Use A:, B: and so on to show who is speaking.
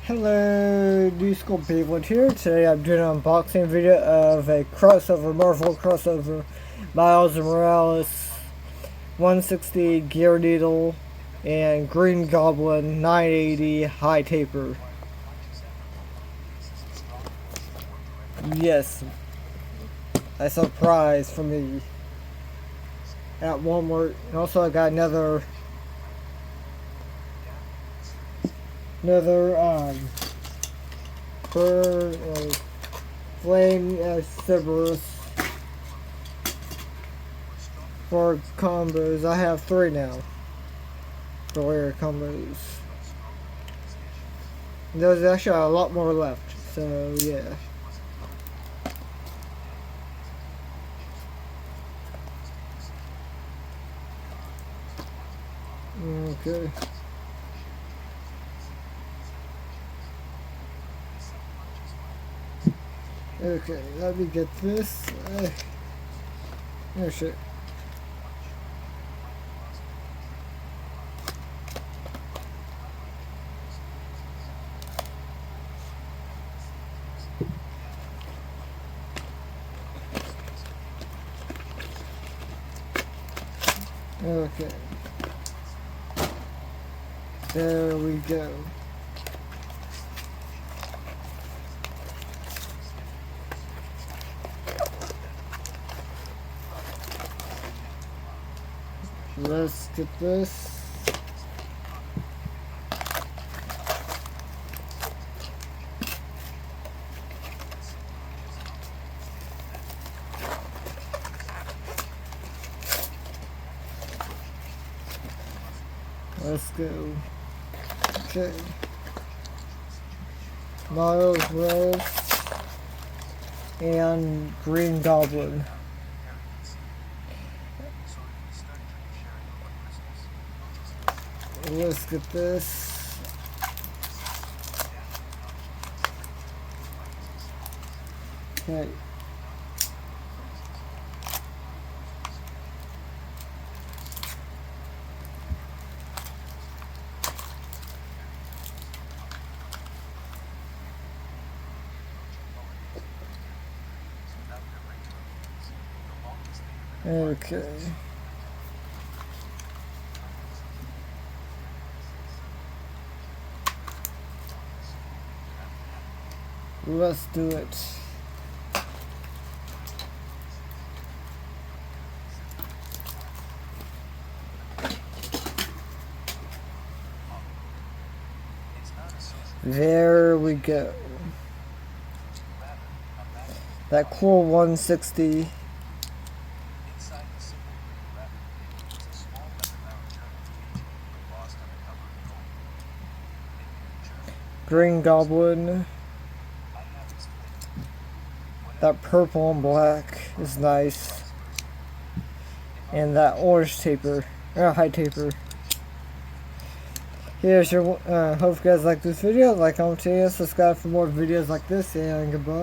A: Hello, New School Beyblade here. Today I'm doing an unboxing video of a crossover, Marvel crossover, Miles Morales 160 Gear Needle and Green Goblin 980 High Taper. Yes, a surprise for me at Walmart. And also I got another flame Cerberus for combos. I have 3 now for rare combos. There's actually a lot more left, so yeah. Okay. Okay, let me get this. Oh shit. Okay. There we go. Let's get this. Let's go. Okay. Miles Morales and Green Goblin. Let's get this. Okay. Okay. Let's do it. There we go. That cool 160. Green Goblin. That purple and black is nice. And that orange taper, high taper. Here's your, hope you guys like this video. Like, comment, and subscribe for more videos like this, and goodbye.